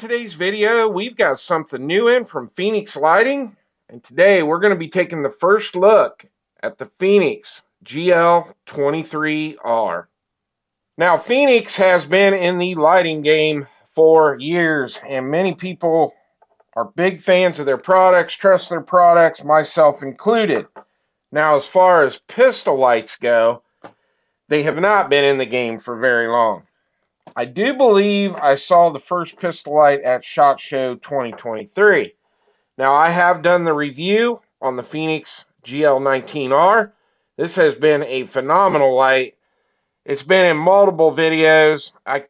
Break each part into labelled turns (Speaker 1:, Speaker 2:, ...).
Speaker 1: today's video, we've got something new in from Fenix Lighting, and today we're going to be taking the first look at the Fenix GL23R. Now, Fenix has been in the lighting game for years, and many people are big fans of their products, trust their products, myself included. Now, as far as pistol lights go, they have not been in the game for very long. I do believe I saw the first pistol light at SHOT Show 2023. Now, I have done the review on the Fenix GL19R. This has been a phenomenal light. It's been in multiple videos. I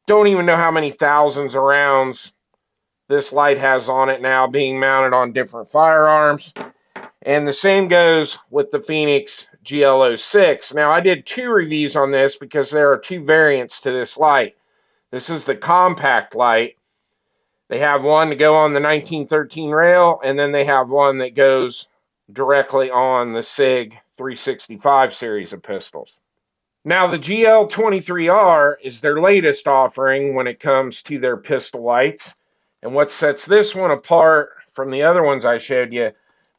Speaker 1: don't even know how many thousands of rounds this light has on it now, being mounted on different firearms. And the same goes with the Fenix GL06. Now, I did two reviews on this because there are two variants to this light. This is the compact light. They have one to go on the 1913 rail, and then they have one that goes directly on the SIG 365 series of pistols. Now, the GL23R is their latest offering when it comes to their pistol lights. And what sets this one apart from the other ones I showed you,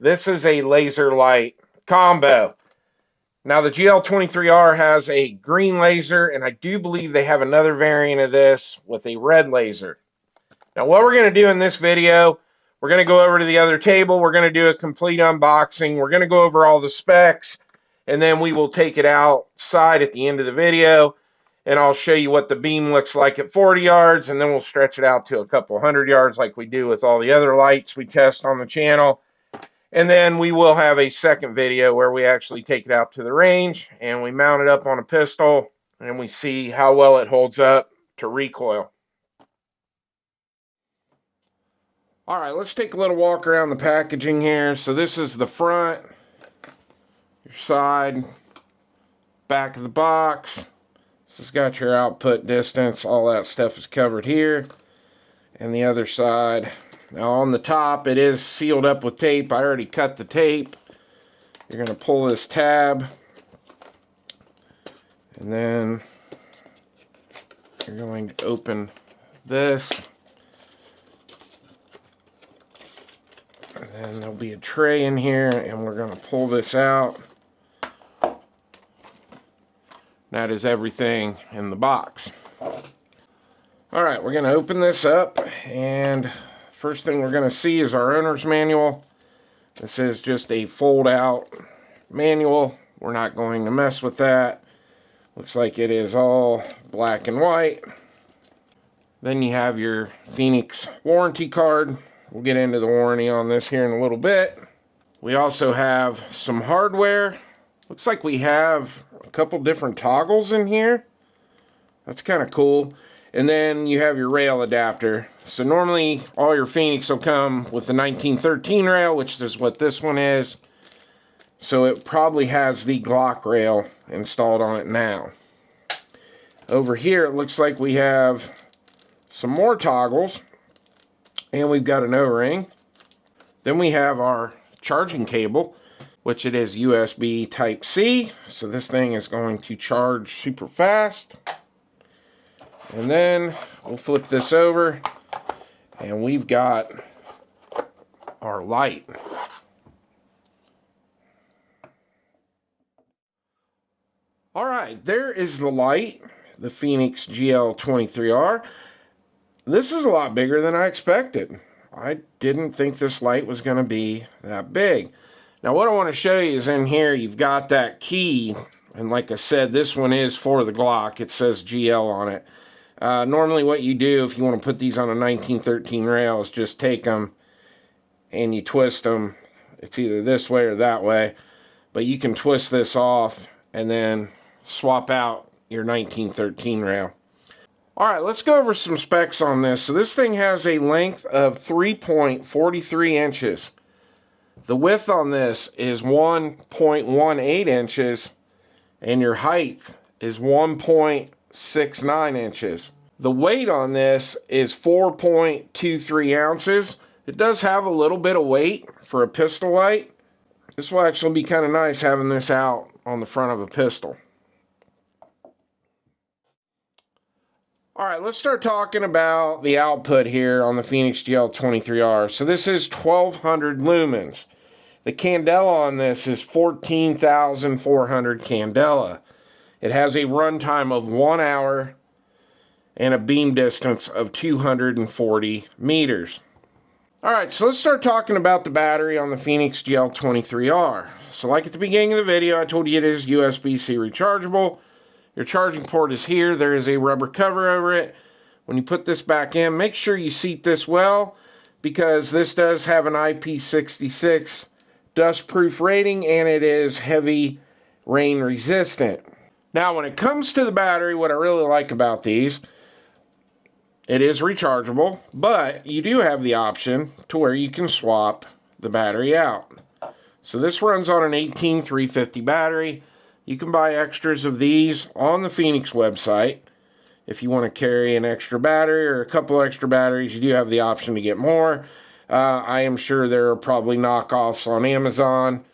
Speaker 1: this is a laser light combo. Now, the GL23R has a green laser, and I do believe they have another variant of this with a red laser. Now, what we're going to do in this video, we're going to go over to the other table. We're going to do a complete unboxing. We're going to go over all the specs, and then we will take it outside at the end of the video, and I'll show you what the beam looks like at 40 yards, and then we'll stretch it out to a couple hundred yards like we do with all the other lights we test on the channel. And then we will have a second video where we actually take it out to the range and we mount it up on a pistol and we see how well it holds up to recoil. Alright, let's take a little walk around the packaging here. So this is the front, your side, back of the box. This has got your output distance, all that stuff is covered here. And the other side. Now on the top, it is sealed up with tape. I already cut the tape. You're going to pull this tab. And then you're going to open this. And then there'll be a tray in here, and we're going to pull this out. That is everything in the box. Alright, we're going to open this up, and first thing we're going to see is our owner's manual. This is just a fold-out manual. We're not going to mess with that. Looks like it is all black and white. Then you have your Fenix warranty card. We'll get into the warranty on this here in a little bit. We also have some hardware. Looks like we have a couple different toggles in here. That's kind of cool. And then you have your rail adapter. So normally all your Fenix will come with the 1913 rail, which is what this one is. So it probably has the Glock rail installed on it now. Over here it looks like we have some more toggles. And we've got an O-ring. Then we have our charging cable, which it is USB Type-C. So this thing is going to charge super fast. And then we'll flip this over and we've got our light. Alright, there is the light, the Fenix GL23R. This is a lot bigger than I expected. I didn't think this light was going to be that big. Now what I want to show you is in here you've got that key, and like I said, this one is for the Glock. It says GL on it. Normally what you do if you want to put these on a 1913 rail is just take them and you twist them. It's either this way or that way. But you can twist this off and then swap out your 1913 rail. Alright, let's go over some specs on this. So this thing has a length of 3.43 inches. The width on this is 1.18 inches. And your height is 1.69 inches. The weight on this is 4.23 ounces. It does have a little bit of weight for a pistol light. This will actually be kind of nice having this out on the front of a pistol. All right, let's start talking about the output here on the Fenix GL23R. So this is 1200 lumens. The candela on this is 14,400 candela. It has a runtime of 1 hour and a beam distance of 240 meters. All right, so let's start talking about the battery on the Fenix GL23R. So like at the beginning of the video, I told you it is USB-C rechargeable. Your charging port is here. There is a rubber cover over it. When you put this back in, make sure you seat this well, because this does have an IP66 dust-proof rating and it is heavy rain resistant. Now, when it comes to the battery, what I really like about these, it is rechargeable, but you do have the option to where you can swap the battery out. So this runs on an 18350 battery. You can buy extras of these on the Fenix website. If you want to carry an extra battery or a couple extra batteries, you do have the option to get more. I am sure there are probably knockoffs on Amazon.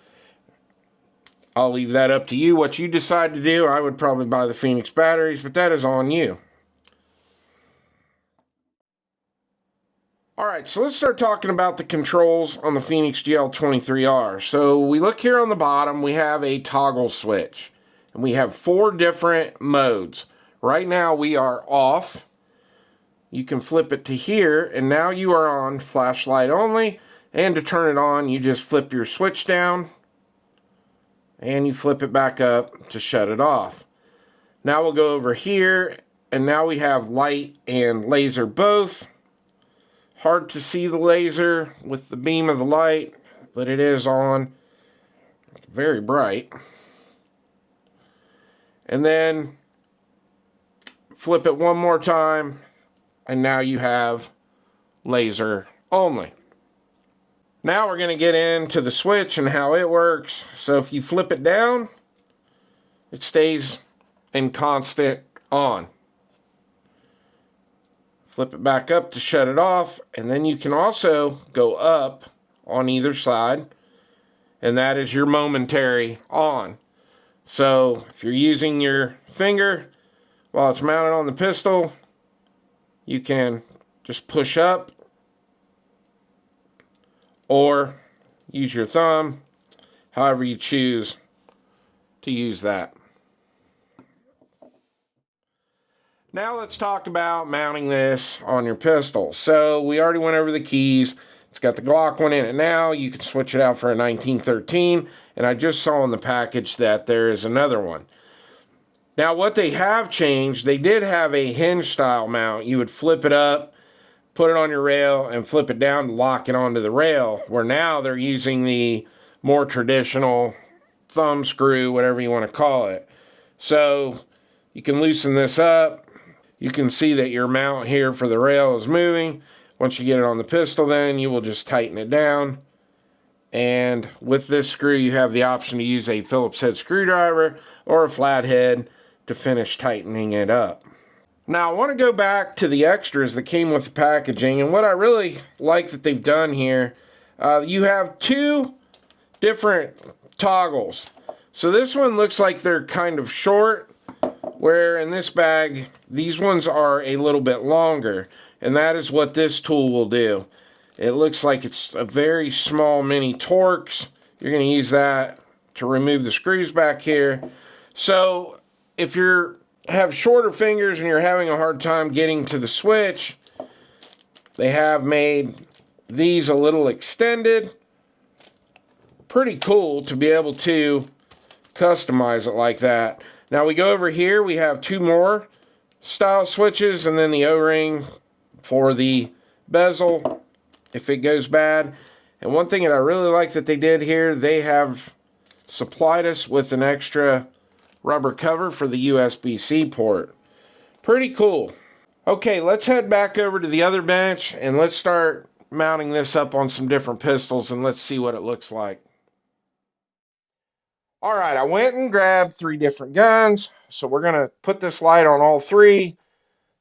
Speaker 1: I'll leave that up to you, what you decide to do. I would probably buy the Fenix batteries, but that is on you. All right, so let's start talking about the controls on the Fenix GL23R. So we look here on the bottom, we have a toggle switch, and we have 4 different modes. Right now we are off. You can flip it to here, and now you are on flashlight only. And to turn it on, you just flip your switch down, and you flip it back up to shut it off. Now we'll go over here, and now we have light and laser both. Hard to see the laser with the beam of the light, but it is on. It's very bright. And then flip it one more time, and now you have laser only. Now we're going to get into the switch and how it works. So if you flip it down, it stays in constant on. Flip it back up to shut it off, and then you can also go up on either side, and that is your momentary on. So if you're using your finger while it's mounted on the pistol, you can just push up or use your thumb, however you choose to use that. Now let's talk about mounting this on your pistol. So we already went over the keys. It's got the Glock one in it now. You can switch it out for a 1913, and I just saw in the package that there is another one. Now what they have changed, they did have a hinge style mount. You would flip it up, put it on your rail, and flip it down to lock it onto the rail, where now they're using the more traditional thumb screw, whatever you want to call it. So you can loosen this up. You can see that your mount here for the rail is moving. Once you get it on the pistol, then you will just tighten it down. And with this screw, you have the option to use a Phillips head screwdriver or a flathead to finish tightening it up. Now I want to go back to the extras that came with the packaging, and what I really like that they've done here, you have 2 different toggles. So this one looks like they're kind of short, where in this bag these ones are a little bit longer, and that is what this tool will do. It looks like it's a very small mini Torx. You're going to use that to remove the screws back here. So if you have shorter fingers and you're having a hard time getting to the switch, they have made these a little extended. Pretty cool to be able to customize it like that. Now we go over here, we have 2 more style switches, and then the O-ring for the bezel if it goes bad. And one thing that I really like that they did here, they have supplied us with an extra rubber cover for the USB-C port. Pretty cool. Okay, let's head back over to the other bench and let's start mounting this up on some different pistols, and let's see what it looks like. All right, I went and grabbed 3 different guns. So we're going to put this light on all 3.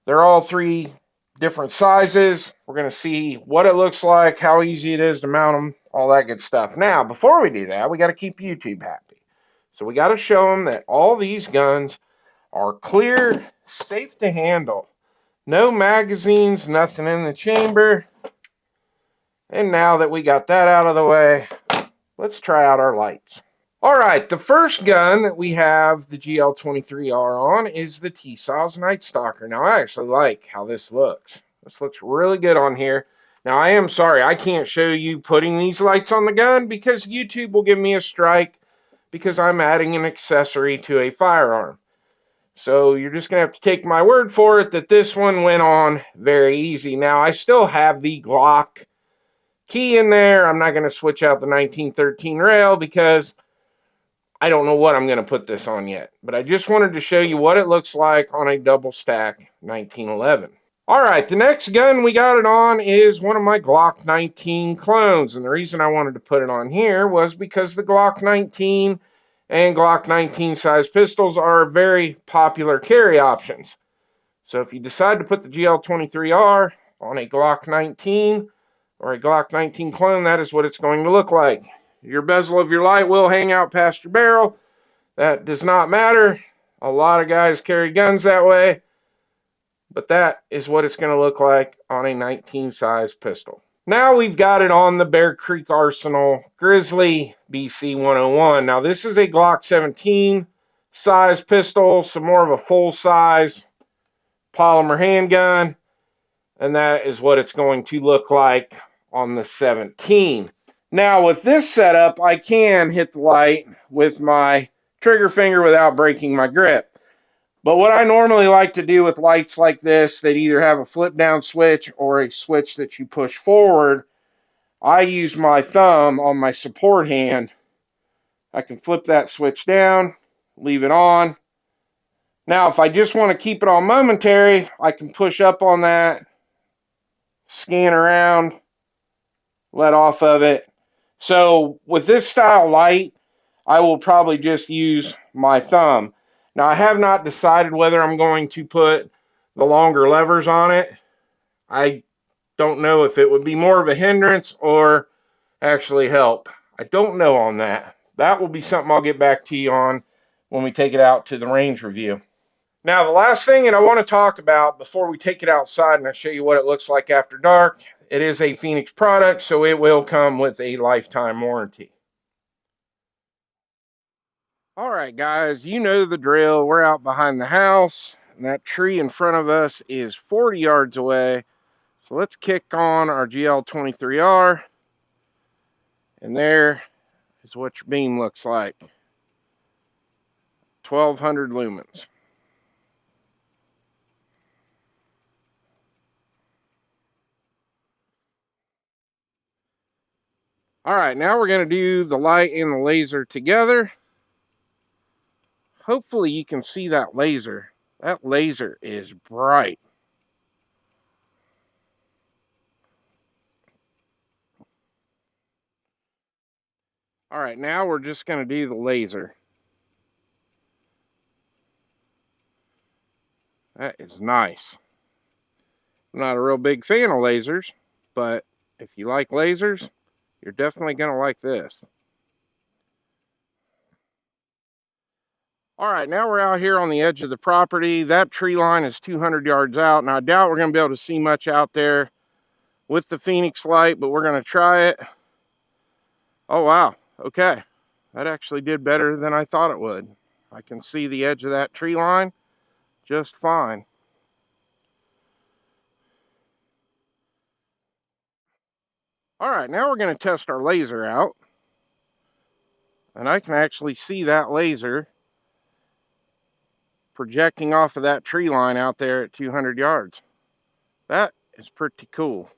Speaker 1: They're all 3 different sizes. We're going to see what it looks like, how easy it is to mount them, all that good stuff. Now, before we do that, we got to keep YouTube happy. So we got to show them that all these guns are clear, safe to handle. No magazines, nothing in the chamber. And now that we got that out of the way, let's try out our lights. All right, the first gun that we have the GL23R on is the T-Saws Night Stalker. Now, I actually like how this looks. This looks really good on here. Now, I am sorry, I can't show you putting these lights on the gun because YouTube will give me a strike because I'm adding an accessory to a firearm. So you're just going to have to take my word for it that this one went on very easy. Now, I still have the Glock key in there. I'm not going to switch out the 1913 rail because I don't know what I'm going to put this on yet. But I just wanted to show you what it looks like on a double stack 1911. All right, the next gun we got it on is one of my Glock 19 clones. And the reason I wanted to put it on here was because the Glock 19 and Glock 19 size pistols are very popular carry options. So if you decide to put the GL23R on a Glock 19 or a Glock 19 clone, that is what it's going to look like. Your bezel of your light will hang out past your barrel. That does not matter. A lot of guys carry guns that way. But that is what it's going to look like on a 19 size pistol. Now we've got it on the Bear Creek Arsenal Grizzly BC 101. Now this is a Glock 17 size pistol, some more of a full size polymer handgun, and that is what it's going to look like on the 17. Now with this setup, I can hit the light with my trigger finger without breaking my grip. But what I normally like to do with lights like this that either have a flip down switch or a switch that you push forward, I use my thumb on my support hand. I can flip that switch down, leave it on. Now, if I just want to keep it on momentary, I can push up on that, scan around, let off of it. So with this style light, I will probably just use my thumb. Now, I have not decided whether I'm going to put the longer levers on it. I don't know if it would be more of a hindrance or actually help. I don't know on that. That will be something I'll get back to you on when we take it out to the range review. Now, the last thing that I want to talk about before we take it outside and I show you what it looks like after dark, it is a Fenix product, so it will come with a lifetime warranty. All right, guys, you know the drill. We're out behind the house, and that tree in front of us is 40 yards away. So let's kick on our GL23R, and there is what your beam looks like. 1200 lumens. All right, now we're going to do the light and the laser together. Hopefully you can see that laser. That laser is bright. All right, now we're just going to do the laser. That is nice. I'm not a real big fan of lasers, but if you like lasers, you're definitely going to like this. All right, now we're out here on the edge of the property. That tree line is 200 yards out, and I doubt we're going to be able to see much out there with the Fenix light, but we're going to try it. Oh, wow. Okay. That actually did better than I thought it would. I can see the edge of that tree line just fine. All right, now we're going to test our laser out. And I can actually see that laser projecting off of that tree line out there at 200 yards. That is pretty cool.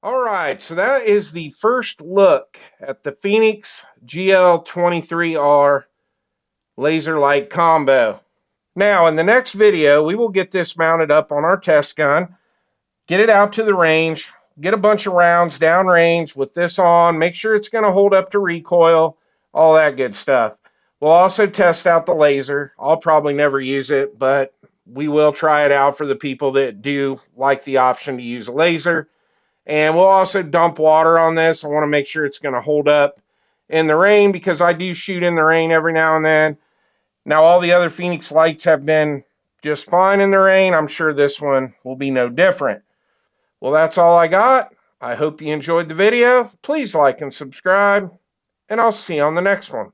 Speaker 1: All right, so that is the first look at the Fenix GL23R laser light combo. Now, in the next video, we will get this mounted up on our test gun, get it out to the range, get a bunch of rounds downrange with this on, make sure it's going to hold up to recoil, all that good stuff. We'll also test out the laser. I'll probably never use it, but we will try it out for the people that do like the option to use a laser. And we'll also dump water on this. I want to make sure it's going to hold up in the rain because I do shoot in the rain every now and then. Now, all the other Fenix lights have been just fine in the rain. I'm sure this one will be no different. Well, that's all I got. I hope you enjoyed the video. Please like and subscribe, and I'll see you on the next one.